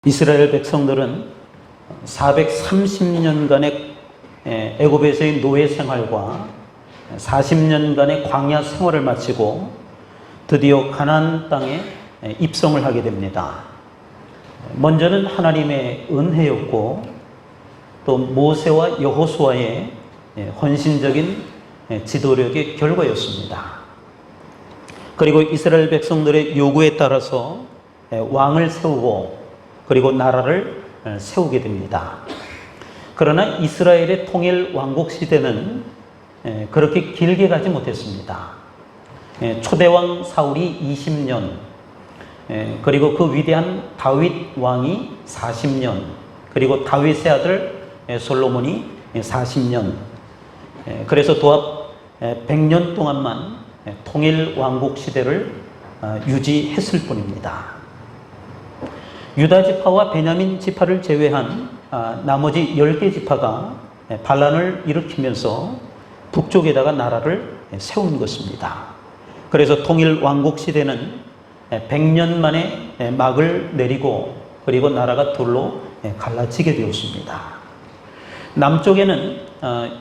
이스라엘 백성들은 430년간의 애굽에서의 노예 생활과 40년간의 광야 생활을 마치고 드디어 가나안 땅에 입성을 하게 됩니다. 먼저는 하나님의 은혜였고 또 모세와 여호수아의 헌신적인 지도력의 결과였습니다. 그리고 이스라엘 백성들의 요구에 따라서 왕을 세우고 그리고 나라를 세우게 됩니다. 그러나 이스라엘의 통일 왕국 시대는 그렇게 길게 가지 못했습니다. 초대왕 사울이 20년, 그리고 그 위대한 다윗 왕이 40년, 그리고 다윗의 아들 솔로몬이 40년, 그래서 도합 100년 동안만 통일 왕국 시대를 유지했을 뿐입니다. 유다 지파와 베냐민 지파를 제외한 나머지 10개 지파가 반란을 일으키면서 북쪽에다가 나라를 세운 것입니다. 그래서 통일 왕국 시대는 100년 만에 막을 내리고 그리고 나라가 둘로 갈라지게 되었습니다. 남쪽에는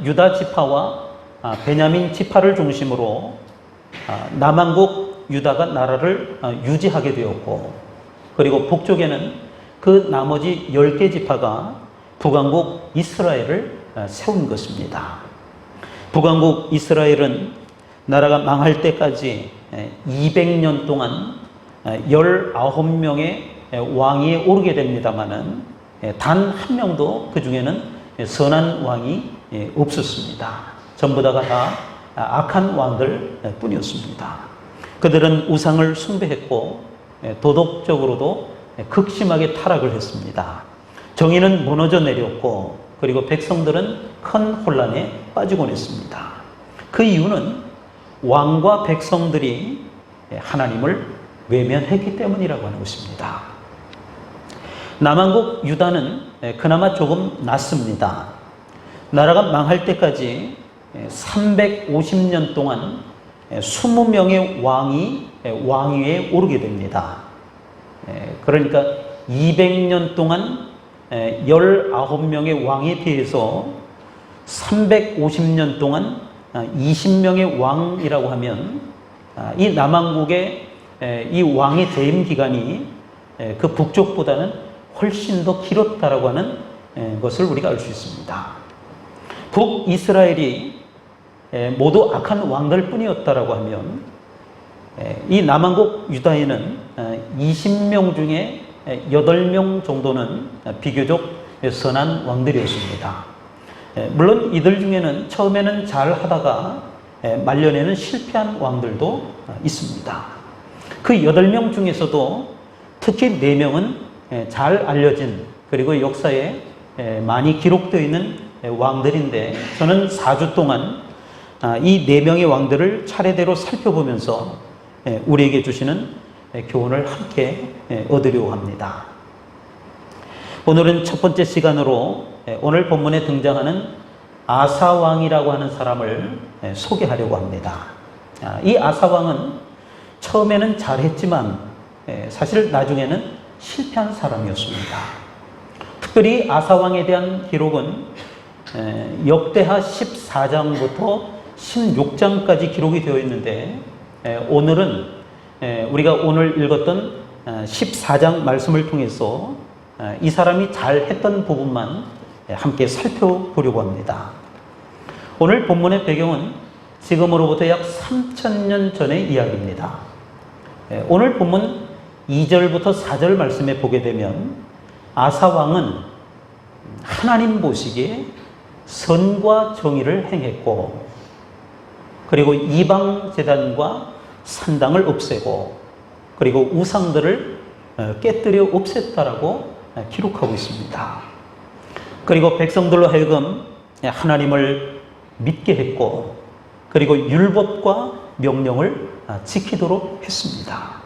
유다 지파와 베냐민 지파를 중심으로 남왕국 유다가 나라를 유지하게 되었고, 그리고 북쪽에는 그 나머지 10개 지파가 북왕국 이스라엘을 세운 것입니다. 북왕국 이스라엘은 나라가 망할 때까지 200년 동안 19명의 왕위에 오르게 됩니다마는 단 한 명도 그 중에는 선한 왕이 없었습니다. 전부 다가 다 악한 왕들 뿐이었습니다. 그들은 우상을 숭배했고 도덕적으로도 극심하게 타락을 했습니다. 정의는 무너져 내렸고 그리고 백성들은 큰 혼란에 빠지곤 했습니다. 그 이유는 왕과 백성들이 하나님을 외면했기 때문이라고 하는 것입니다. 남왕국 유다는 그나마 조금 낫습니다. 나라가 망할 때까지 350년 동안 20명의 왕이 왕위에 오르게 됩니다. 그러니까 200년 동안 19명의 왕에 비해서 350년 동안 20명의 왕이라고 하면 이 남왕국의 이 왕의 재임 기간이 그 북쪽보다는 훨씬 더 길었다라고 하는 것을 우리가 알 수 있습니다. 북이스라엘이 모두 악한 왕들 뿐이었다라고 하면 이 남왕국 유다에는 20명 중에 8명 정도는 비교적 선한 왕들이었습니다. 물론 이들 중에는 처음에는 잘 하다가 말년에는 실패한 왕들도 있습니다. 그 8명 중에서도 특히 4명은 잘 알려진 그리고 역사에 많이 기록되어 있는 왕들인데, 저는 4주 동안 이 4명의 왕들을 차례대로 살펴보면서 우리에게 주시는 교훈을 함께 얻으려고 합니다. 오늘은 첫 번째 시간으로 오늘 본문에 등장하는 아사왕이라고 하는 사람을 소개하려고 합니다. 이 아사왕은 처음에는 잘했지만 사실 나중에는 실패한 사람이었습니다. 특별히 아사왕에 대한 기록은 역대하 14장부터 16장까지 기록이 되어 있는데, 오늘은 우리가 오늘 읽었던 14장 말씀을 통해서 이 사람이 잘했던 부분만 함께 살펴보려고 합니다. 오늘 본문의 배경은 지금으로부터 약 3000년 전의 이야기입니다. 오늘 본문 2절부터 4절 말씀에 보게 되면 아사왕은 하나님 보시기에 선과 정의를 행했고, 그리고 이방 제단과 산당을 없애고, 그리고 우상들을 깨뜨려 없앴다라고 기록하고 있습니다. 그리고 백성들로 하여금 하나님을 믿게 했고, 그리고 율법과 명령을 지키도록 했습니다.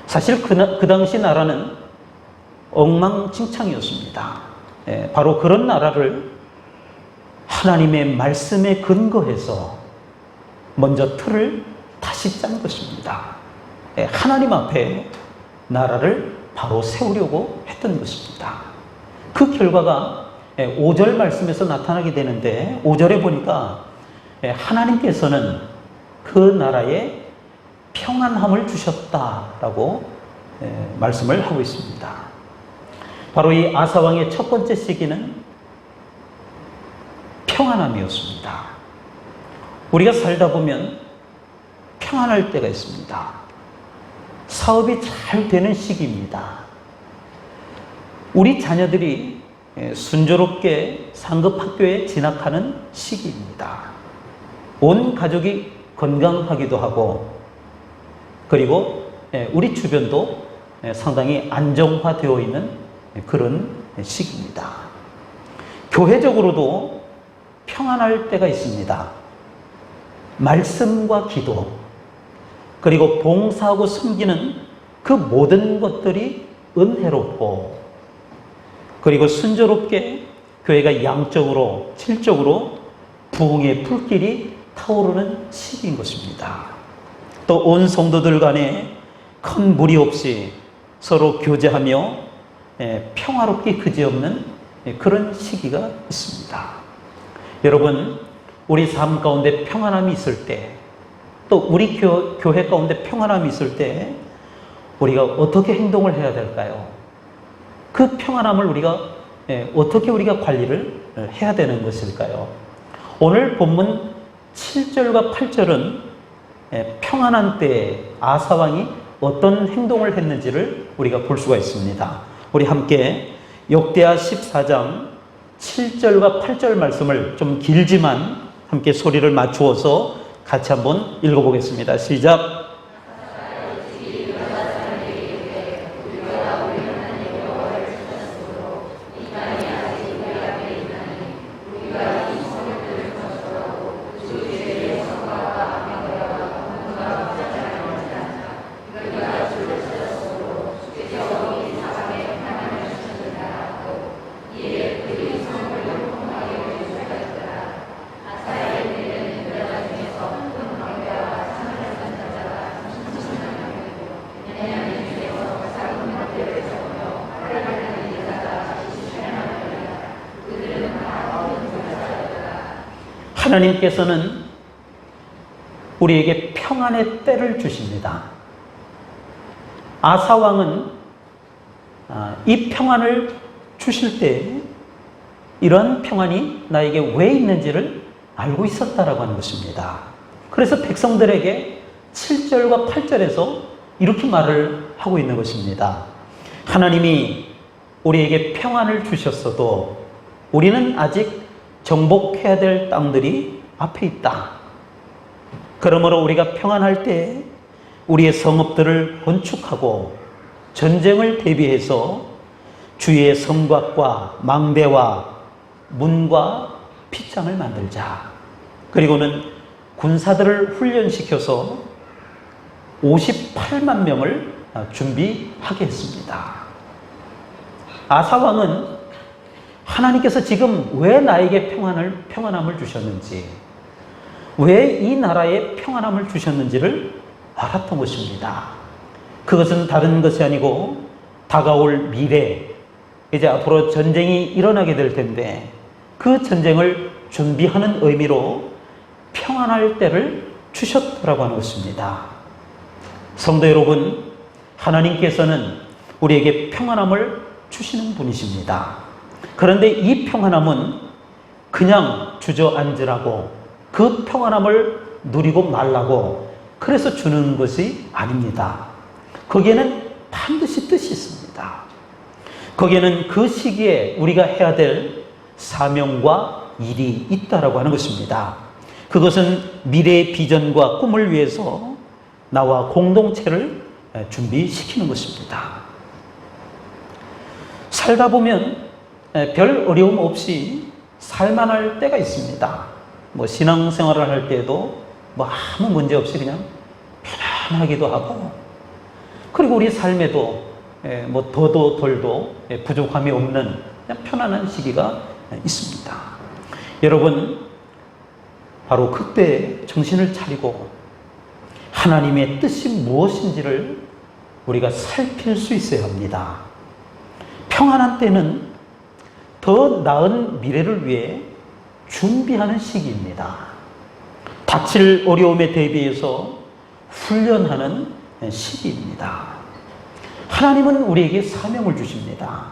사실 그 당시 나라는 엉망진창이었습니다. 바로 그런 나라를 하나님의 말씀에 근거해서 먼저 틀을 다시 짠 것입니다. 하나님 앞에 나라를 바로 세우려고 했던 것입니다. 그 결과가 5절 말씀에서 나타나게 되는데 5절에 보니까 하나님께서는 그 나라에 평안함을 주셨다라고 말씀을 하고 있습니다. 바로 이 아사 왕의 첫 번째 시기는 평안함이었습니다. 우리가 살다 보면 평안할 때가 있습니다. 사업이 잘 되는 시기입니다. 우리 자녀들이 순조롭게 상급 학교에 진학하는 시기입니다. 온 가족이 건강하기도 하고, 그리고 우리 주변도 상당히 안정화되어 있는 그런 시기입니다. 교회적으로도 평안할 때가 있습니다. 말씀과 기도, 그리고 봉사하고 섬기는 그 모든 것들이 은혜롭고, 그리고 순조롭게 교회가 양적으로, 질적으로 부흥의 불길이 타오르는 시기인 것입니다. 또 온 성도들 간에 큰 무리 없이 서로 교제하며 평화롭게 그지없는 그런 시기가 있습니다. 여러분, 우리 삶 가운데 평안함이 있을 때, 또 우리 교회 가운데 평안함이 있을 때 우리가 어떻게 행동을 해야 될까요? 그 평안함을 어떻게 우리가 관리를 해야 되는 것일까요? 오늘 본문 7절과 8절은 평안한 때에 아사 왕이 어떤 행동을 했는지를 우리가 볼 수가 있습니다. 우리 함께 역대하 14장 7절과 8절 말씀을 좀 길지만 함께 소리를 맞추어서 같이 한번 읽어보겠습니다. 시작. 하나님께서는 우리에게 평안의 때를 주십니다. 아사 왕은 이 평안을 주실 때 이런 평안이 나에게 왜 있는지를 알고 있었다라고 하는 것입니다. 그래서 백성들에게 7절과 8절에서 이렇게 말을 하고 있는 것입니다. 하나님이 우리에게 평안을 주셨어도 우리는 아직 정복해야 될 땅들이 앞에 있다. 그러므로 우리가 평안할 때 우리의 성읍들을 건축하고 전쟁을 대비해서 주위의 성곽과 망대와 문과 핏장을 만들자. 그리고는 군사들을 훈련시켜서 58만 명을 준비하게 했습니다. 아사 왕은 하나님께서 지금 왜 나에게 평안함을 주셨는지, 왜 이 나라에 평안함을 주셨는지를 알았던 것입니다. 그것은 다른 것이 아니고 다가올 미래, 이제 앞으로 전쟁이 일어나게 될 텐데 그 전쟁을 준비하는 의미로 평안할 때를 주셨다고 하는 것입니다. 성도 여러분, 하나님께서는 우리에게 평안함을 주시는 분이십니다. 그런데 이 평안함은 그냥 주저앉으라고, 그 평안함을 누리고 말라고 그래서 주는 것이 아닙니다. 거기에는 반드시 뜻이 있습니다. 거기에는 그 시기에 우리가 해야 될 사명과 일이 있다라고 하는 것입니다. 그것은 미래의 비전과 꿈을 위해서 나와 공동체를 준비시키는 것입니다. 살다 보면 별 어려움 없이 살만할 때가 있습니다. 신앙생활을 할 때도 아무 문제 없이 그냥 편안하기도 하고, 그리고 우리 삶에도 더도 덜도 부족함이 없는 그냥 편안한 시기가 있습니다. 여러분, 바로 그때 정신을 차리고 하나님의 뜻이 무엇인지를 우리가 살필 수 있어야 합니다. 평안한 때는 더 나은 미래를 위해 준비하는 시기입니다. 닥칠 어려움에 대비해서 훈련하는 시기입니다. 하나님은 우리에게 사명을 주십니다.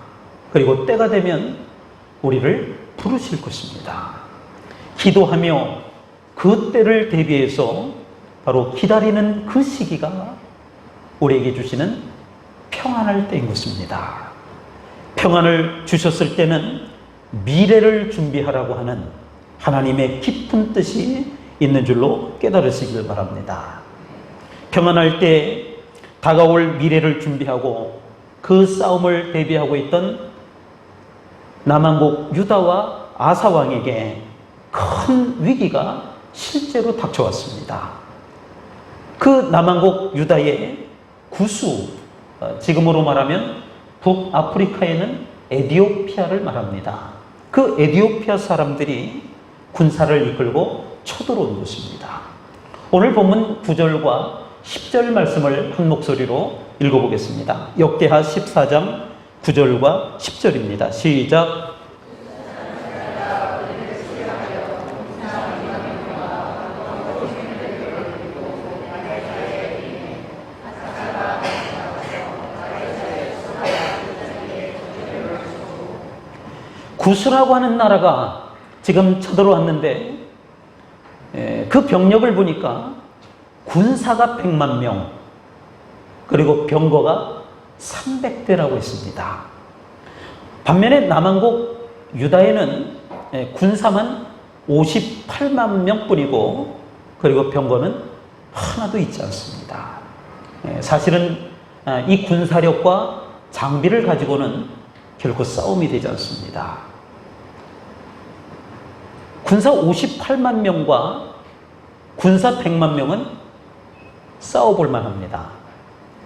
그리고 때가 되면 우리를 부르실 것입니다. 기도하며 그 때를 대비해서 바로 기다리는 그 시기가 우리에게 주시는 평안할 때인 것입니다. 평안을 주셨을 때는 미래를 준비하라고 하는 하나님의 깊은 뜻이 있는 줄로 깨달으시길 바랍니다. 평안할 때 다가올 미래를 준비하고 그 싸움을 대비하고 있던 남왕국 유다와 아사 왕에게 큰 위기가 실제로 닥쳐왔습니다. 그 남왕국 유다의 구수, 지금으로 말하면 북아프리카에는 에디오피아를 말합니다. 그 에디오피아 사람들이 군사를 이끌고 쳐들어온 것입니다. 오늘 본문 9절과 10절 말씀을 한 목소리로 읽어보겠습니다. 역대하 14장 9절과 10절입니다. 시작. 구스라고 하는 나라가 지금 쳐들어왔는데 그 병력을 보니까 군사가 100만 명, 그리고 병거가 300대라고 했습니다. 반면에 남왕국 유다에는 군사만 58만 명뿐이고, 그리고 병거는 하나도 있지 않습니다. 사실은 이 군사력과 장비를 가지고는 결코 싸움이 되지 않습니다. 군사 58만 명과 군사 100만 명은 싸워볼 만합니다.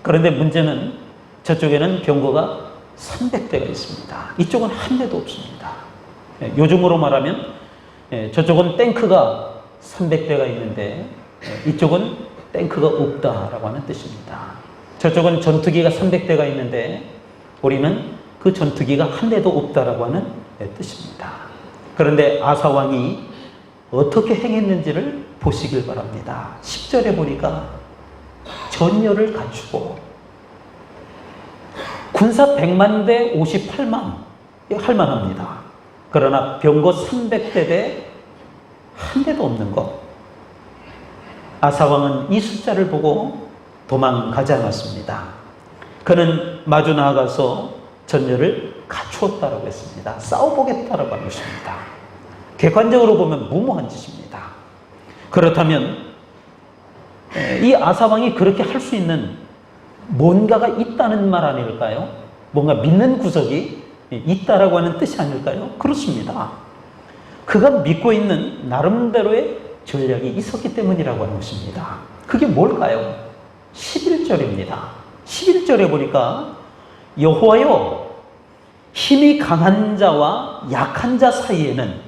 그런데 문제는 저쪽에는 병거가 300대가 있습니다. 이쪽은 한 대도 없습니다. 요즘으로 말하면 저쪽은 탱크가 300대가 있는데 이쪽은 탱크가 없다라고 하는 뜻입니다. 저쪽은 전투기가 300대가 있는데 우리는 그 전투기가 한 대도 없다라고 하는 뜻입니다. 그런데 아사 왕이 어떻게 행했는지를 보시길 바랍니다. 10절에 보니까 전열을 갖추고 군사 100만 대 58만 할만합니다. 그러나 병거 300대 대 한 대도 없는 것. 아사왕은 이 숫자를 보고 도망가지 않았습니다. 그는 마주 나아가서 전열을 갖추었다라고 했습니다. 싸워보겠다라고 한 것입니다. 객관적으로 보면 무모한 짓입니다. 그렇다면 이 아사왕이 그렇게 할 수 있는 뭔가가 있다는 말 아닐까요? 뭔가 믿는 구석이 있다라고 하는 뜻이 아닐까요? 그렇습니다. 그가 믿고 있는 나름대로의 전략이 있었기 때문이라고 하는 것입니다. 그게 뭘까요? 11절입니다. 11절에 보니까 여호와여, 힘이 강한 자와 약한 자 사이에는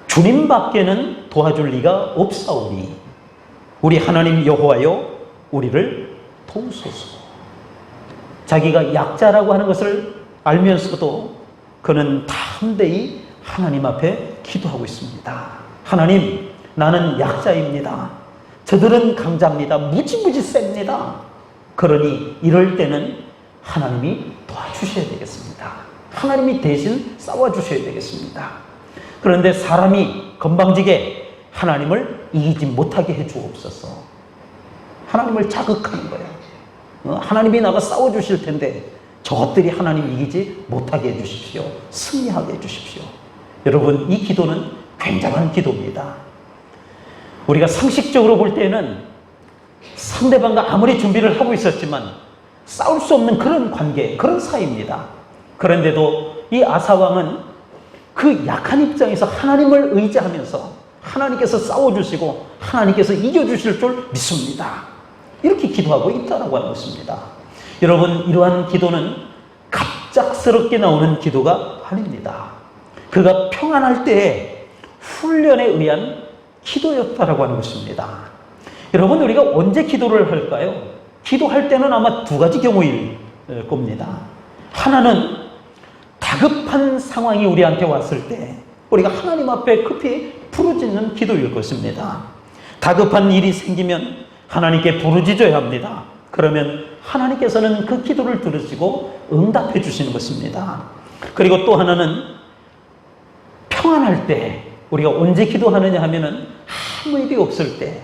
주님밖에는 도와줄 리가 없사오니 우리 하나님 여호와여, 우리를 도우소서. 자기가 약자라고 하는 것을 알면서도 그는 담대히 하나님 앞에 기도하고 있습니다. 하나님, 나는 약자입니다. 저들은 강자입니다. 무지무지 셉니다. 그러니 이럴 때는 하나님이 도와주셔야 되겠습니다. 하나님이 대신 싸워주셔야 되겠습니다. 그런데 사람이 건방지게 하나님을 이기지 못하게 해주옵소서. 하나님을 자극하는 거예요. 하나님이 나가 싸워주실 텐데 저것들이 하나님 이기지 못하게 해주십시오. 승리하게 해주십시오. 여러분, 이 기도는 굉장한 기도입니다. 우리가 상식적으로 볼 때는 상대방과 아무리 준비를 하고 있었지만 싸울 수 없는 그런 관계, 그런 사이입니다. 그런데도 이 아사왕은 그 약한 입장에서 하나님을 의지하면서 하나님께서 싸워주시고 하나님께서 이겨주실 줄 믿습니다. 이렇게 기도하고 있다라고 하는 것입니다. 여러분, 이러한 기도는 갑작스럽게 나오는 기도가 아닙니다. 그가 평안할 때의 훈련에 의한 기도였다라고 하는 것입니다. 여러분, 우리가 언제 기도를 할까요? 기도할 때는 아마 두 가지 경우일 겁니다. 하나는 다급한 상황이 우리한테 왔을 때 우리가 하나님 앞에 급히 부르짖는 기도일 것입니다. 다급한 일이 생기면 하나님께 부르짖어야 합니다. 그러면 하나님께서는 그 기도를 들으시고 응답해 주시는 것입니다. 그리고 또 하나는 평안할 때, 우리가 언제 기도하느냐 하면은 아무 일이 없을 때,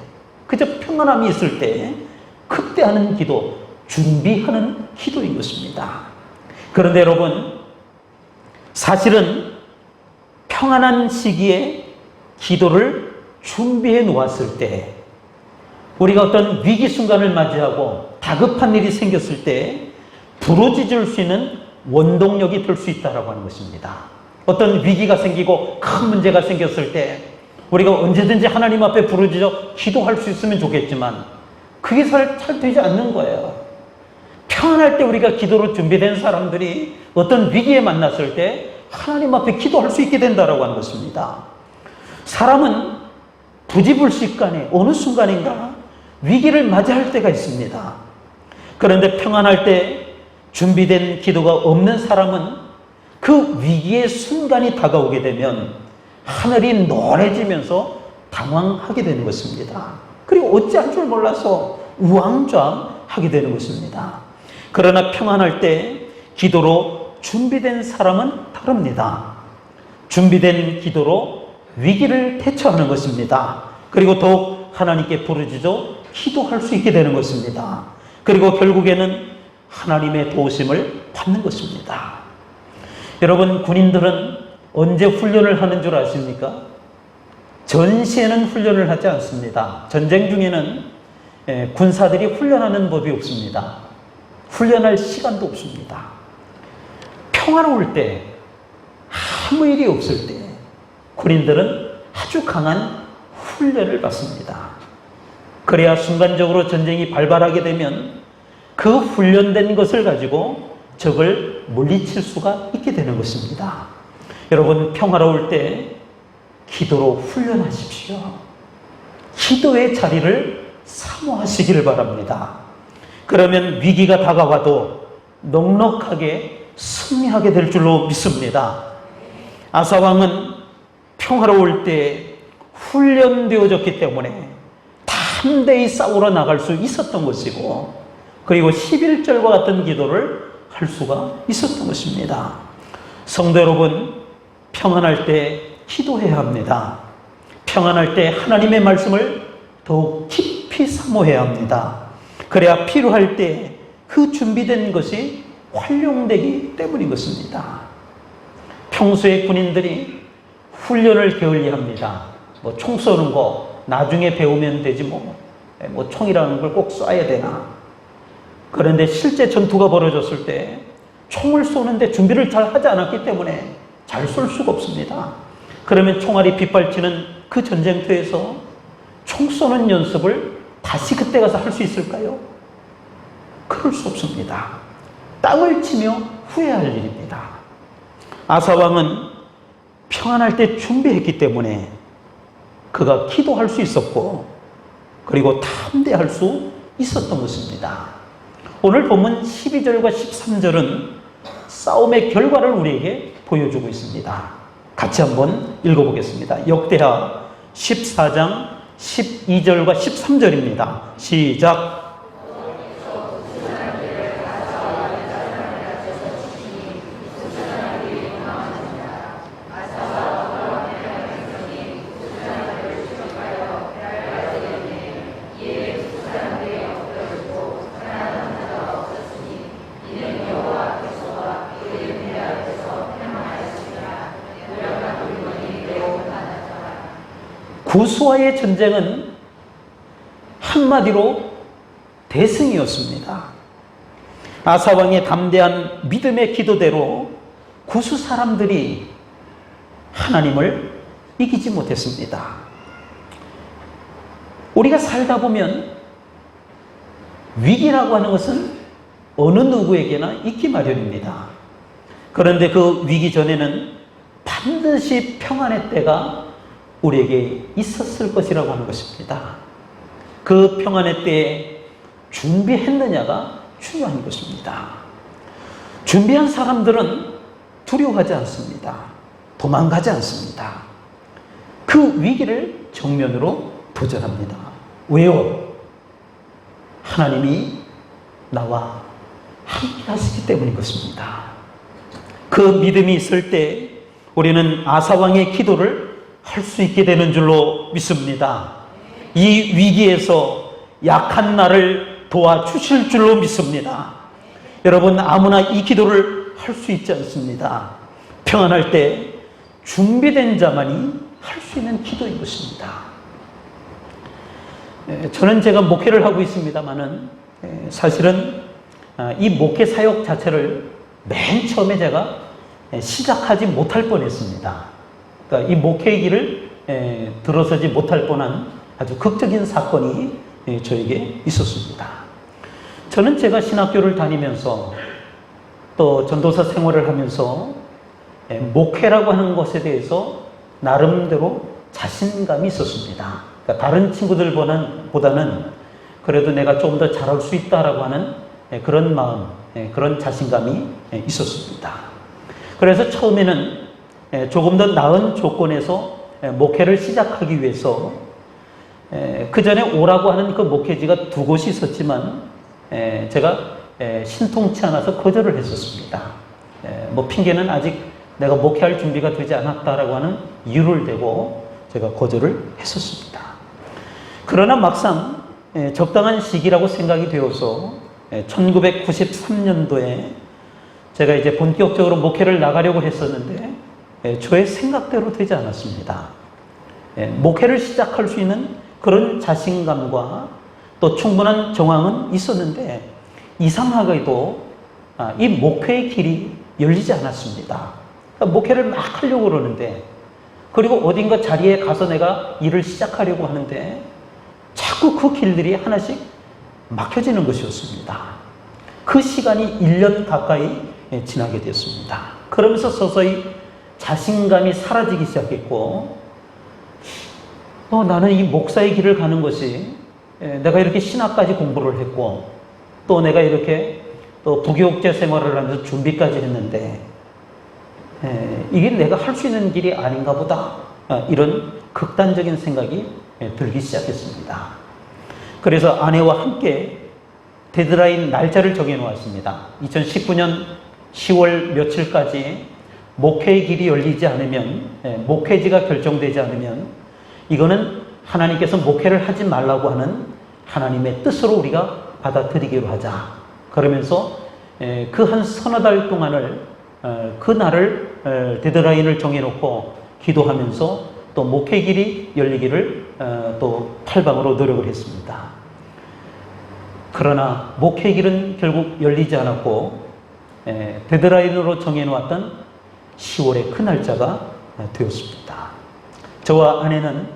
그저 평안함이 있을 때 그때 하는 기도, 준비하는 기도인 것입니다. 그런데 여러분, 사실은 평안한 시기에 기도를 준비해 놓았을 때, 우리가 어떤 위기 순간을 맞이하고 다급한 일이 생겼을 때 부르짖을 수 있는 원동력이 될 수 있다고 하는 것입니다. 어떤 위기가 생기고 큰 문제가 생겼을 때 우리가 언제든지 하나님 앞에 부르짖어 기도할 수 있으면 좋겠지만 그게 잘 되지 않는 거예요. 평안할 때 우리가 기도로 준비된 사람들이 어떤 위기에 만났을 때 하나님 앞에 기도할 수 있게 된다고 하는 것입니다. 사람은 부지불식간에 어느 순간인가 위기를 맞이할 때가 있습니다. 그런데 평안할 때 준비된 기도가 없는 사람은 그 위기의 순간이 다가오게 되면 하늘이 노래지면서 당황하게 되는 것입니다. 그리고 어찌할 줄 몰라서 우왕좌왕하게 되는 것입니다. 그러나 평안할 때 기도로 준비된 사람은 다릅니다. 준비된 기도로 위기를 대처하는 것입니다. 그리고 더욱 하나님께 부르짖어 기도할 수 있게 되는 것입니다. 그리고 결국에는 하나님의 도우심을 받는 것입니다. 여러분, 군인들은 언제 훈련을 하는 줄 아십니까? 전시에는 훈련을 하지 않습니다. 전쟁 중에는 군사들이 훈련하는 법이 없습니다. 훈련할 시간도 없습니다. 평화로울 때, 아무 일이 없을 때 군인들은 아주 강한 훈련을 받습니다. 그래야 순간적으로 전쟁이 발발하게 되면 그 훈련된 것을 가지고 적을 물리칠 수가 있게 되는 것입니다. 여러분, 평화로울 때 기도로 훈련하십시오. 기도의 자리를 사모하시기를 바랍니다. 그러면 위기가 다가와도 넉넉하게 승리하게 될 줄로 믿습니다. 아사왕은 평화로울 때 훈련되어졌기 때문에 담대히 싸우러 나갈 수 있었던 것이고, 그리고 11절과 같은 기도를 할 수가 있었던 것입니다. 성도 여러분, 평안할 때 기도해야 합니다. 평안할 때 하나님의 말씀을 더욱 깊이 사모해야 합니다. 그래야 필요할 때 그 준비된 것이 활용되기 때문인 것입니다. 평소에 군인들이 훈련을 게을리합니다. 총 쏘는 거 나중에 배우면 되지 총이라는 걸 꼭 쏴야 되나. 그런데 실제 전투가 벌어졌을 때 총을 쏘는데 준비를 잘 하지 않았기 때문에 잘 쏠 수가 없습니다. 그러면 총알이 빗발치는 그 전쟁터에서 총 쏘는 연습을 다시 그때 가서 할 수 있을까요? 그럴 수 없습니다. 땅을 치며 후회할 일입니다. 아사왕은 평안할 때 준비했기 때문에 그가 기도할 수 있었고, 그리고 담대할 수 있었던 것입니다. 오늘 본문 12절과 13절은 싸움의 결과를 우리에게 보여주고 있습니다. 같이 한번 읽어보겠습니다. 역대하 14장 12절과 13절입니다. 시작. 구스와의 전쟁은 한마디로 대승이었습니다. 아사왕의 담대한 믿음의 기도대로 구스 사람들이 하나님을 이기지 못했습니다. 우리가 살다 보면 위기라고 하는 것은 어느 누구에게나 있기 마련입니다. 그런데 그 위기 전에는 반드시 평안의 때가 우리에게 있었을 것이라고 하는 것입니다. 그 평안의 때에 준비했느냐가 중요한 것입니다. 준비한 사람들은 두려워하지 않습니다. 도망가지 않습니다. 그 위기를 정면으로 도전합니다. 왜요? 하나님이 나와 함께 하시기 때문인 것입니다. 그 믿음이 있을 때 우리는 아사왕의 기도를 할 수 있게 되는 줄로 믿습니다. 이 위기에서 약한 나를 도와주실 줄로 믿습니다. 여러분, 아무나 이 기도를 할 수 있지 않습니다. 평안할 때 준비된 자만이 할 수 있는 기도인 것입니다. 저는 제가 목회를 하고 있습니다만은 사실은 이 목회 사역 자체를 맨 처음에 제가 시작하지 못할 뻔했습니다. 그러니까 이 목회의 길을 들어서지 못할 뻔한 아주 극적인 사건이 저에게 있었습니다. 저는 제가 신학교를 다니면서 또 전도사 생활을 하면서 목회라고 하는 것에 대해서 나름대로 자신감이 있었습니다. 그러니까 다른 친구들보다는 그래도 내가 좀 더 잘할 수 있다라고 하는 그런 마음, 그런 자신감이 있었습니다. 그래서 처음에는 조금 더 나은 조건에서 목회를 시작하기 위해서 그 전에 오라고 하는 그 목회지가 두 곳이 있었지만 제가 신통치 않아서 거절을 했었습니다. 뭐 핑계는 아직 내가 목회할 준비가 되지 않았다라고 하는 이유를 대고 제가 거절을 했었습니다. 그러나 막상 적당한 시기라고 생각이 되어서 1993년도에 제가 이제 본격적으로 목회를 나가려고 했었는데 저의 생각대로 되지 않았습니다. 목회를 시작할 수 있는 그런 자신감과 또 충분한 정황은 있었는데 이상하게도 이 목회의 길이 열리지 않았습니다. 그러니까 목회를 막 하려고 그러는데 그리고 어딘가 자리에 가서 내가 일을 시작하려고 하는데 자꾸 그 길들이 하나씩 막혀지는 것이었습니다. 그 시간이 1년 가까이 지나게 됐습니다. 그러면서 서서히 자신감이 사라지기 시작했고 나는 이 목사의 길을 가는 것이 내가 이렇게 신학까지 공부를 했고 또 내가 이렇게 또 부교육자 생활을 하면서 준비까지 했는데 이게 내가 할 수 있는 길이 아닌가 보다, 이런 극단적인 생각이 들기 시작했습니다. 그래서 아내와 함께 데드라인 날짜를 정해 놓았습니다. 2019년 10월 며칠까지 목회의 길이 열리지 않으면, 목회지가 결정되지 않으면 이거는 하나님께서 목회를 하지 말라고 하는 하나님의 뜻으로 우리가 받아들이기로 하자. 그러면서 그 한 서너 달 동안을 그 날을 데드라인을 정해놓고 기도하면서 또 목회 길이 열리기를 또 탈방으로 노력을 했습니다. 그러나 목회 길은 결국 열리지 않았고 데드라인으로 정해놓았던 10월의 그 날짜가 되었습니다. 저와 아내는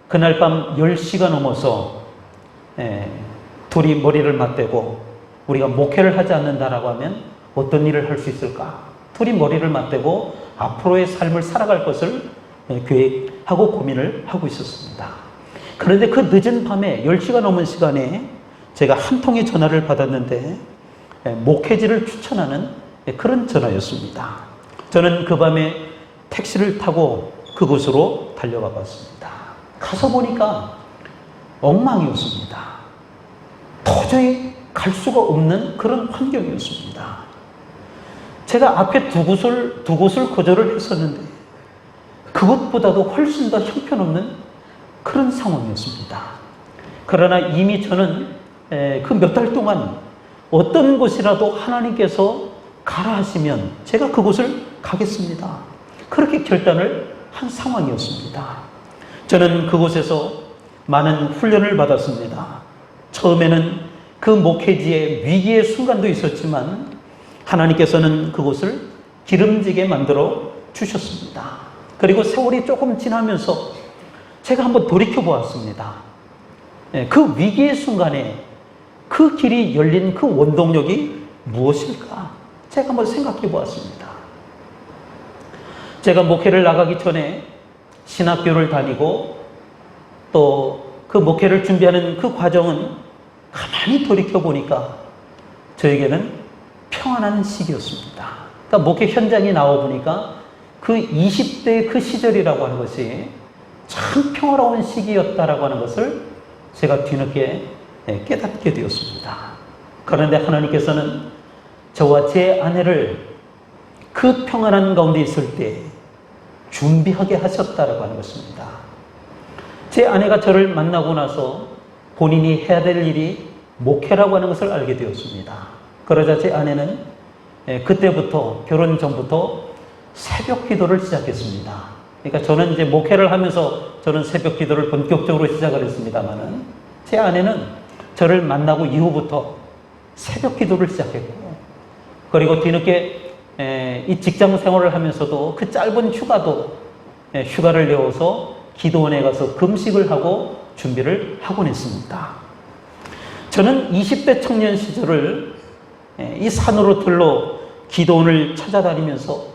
그날 밤 10시가 넘어서 둘이 머리를 맞대고 우리가 목회를 하지 않는다라고 하면 어떤 일을 할 수 있을까? 둘이 머리를 맞대고 앞으로의 삶을 살아갈 것을 계획하고 고민을 하고 있었습니다. 그런데 그 늦은 밤에 10시가 넘은 시간에 제가 한 통의 전화를 받았는데 목회지를 추천하는 그런 전화였습니다. 저는 그 밤에 택시를 타고 그곳으로 달려가 봤습니다. 가서 보니까 엉망이었습니다. 도저히 갈 수가 없는 그런 환경이었습니다. 제가 앞에 두 곳을 거절을 했었는데 그것보다도 훨씬 더 형편없는 그런 상황이었습니다. 그러나 이미 저는 그 몇 달 동안 어떤 곳이라도 하나님께서 가라 하시면 제가 그곳을 가겠습니다. 그렇게 결단을 한 상황이었습니다. 저는 그곳에서 많은 훈련을 받았습니다. 처음에는 그 목회지에 위기의 순간도 있었지만 하나님께서는 그곳을 기름지게 만들어 주셨습니다. 그리고 세월이 조금 지나면서 제가 한번 돌이켜 보았습니다. 그 위기의 순간에 그 길이 열린 그 원동력이 무엇일까? 제가 한번 생각해 보았습니다. 제가 목회를 나가기 전에 신학교를 다니고 또 그 목회를 준비하는 그 과정은 가만히 돌이켜보니까 저에게는 평안한 시기였습니다. 그러니까 목회 현장에 나와보니까 그 20대의 그 시절이라고 하는 것이 참 평화로운 시기였다라고 하는 것을 제가 뒤늦게 깨닫게 되었습니다. 그런데 하나님께서는 저와 제 아내를 그 평안한 가운데 있을 때 준비하게 하셨다라고 하는 것입니다. 제 아내가 저를 만나고 나서 본인이 해야 될 일이 목회라고 하는 것을 알게 되었습니다. 그러자 제 아내는 그때부터, 결혼 전부터 새벽 기도를 시작했습니다. 그러니까 저는 이제 목회를 하면서 저는 새벽 기도를 본격적으로 시작을 했습니다만은 제 아내는 저를 만나고 이후부터 새벽 기도를 시작했고, 그리고 뒤늦게 이 직장 생활을 하면서도 그 짧은 휴가를 내어서 기도원에 가서 금식을 하고 준비를 하곤 했습니다. 저는 20대 청년 시절을 이 산으로 들러 기도원을 찾아다니면서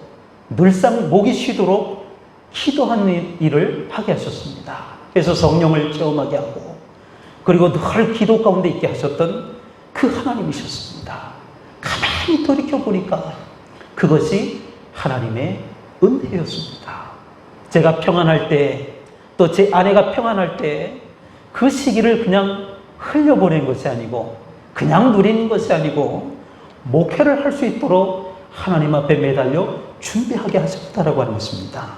늘상 목이 쉬도록 기도하는 일을 하게 하셨습니다. 그래서 성령을 체험하게 하고, 그리고 늘 기도 가운데 있게 하셨던 그 하나님이셨습니다. 가만히 돌이켜보니까 그것이 하나님의 은혜였습니다. 제가 평안할 때, 또 제 아내가 평안할 때 그 시기를 그냥 흘려보낸 것이 아니고, 그냥 누리는 것이 아니고, 목회를 할 수 있도록 하나님 앞에 매달려 준비하게 하셨다라고 하는 것입니다.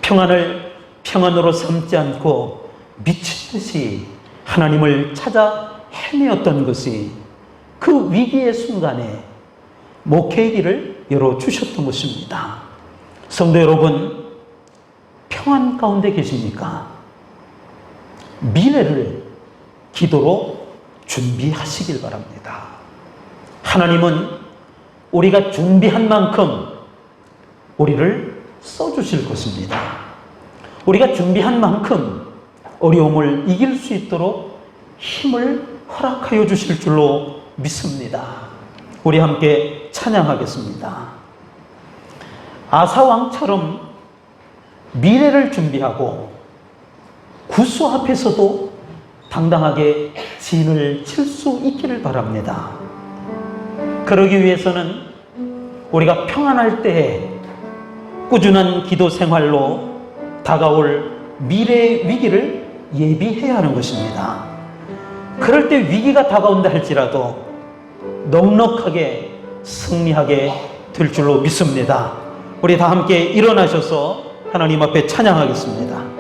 평안을 평안으로 삼지 않고 미친 듯이 하나님을 찾아 헤매었던 것이 그 위기의 순간에 목회의 길을 열어주셨던 것입니다. 성도 여러분, 평안 가운데 계십니까? 미래를 기도로 준비하시길 바랍니다. 하나님은 우리가 준비한 만큼 우리를 써주실 것입니다. 우리가 준비한 만큼 어려움을 이길 수 있도록 힘을 허락하여 주실 줄로 믿습니다. 우리 함께 찬양하겠습니다. 아사왕처럼 미래를 준비하고 구수 앞에서도 당당하게 진을 칠 수 있기를 바랍니다. 그러기 위해서는 우리가 평안할 때에 꾸준한 기도 생활로 다가올 미래의 위기를 예비해야 하는 것입니다. 그럴 때 위기가 다가온다 할지라도 넉넉하게 승리하게 될 줄로 믿습니다. 우리 다 함께 일어나셔서 하나님 앞에 찬양하겠습니다.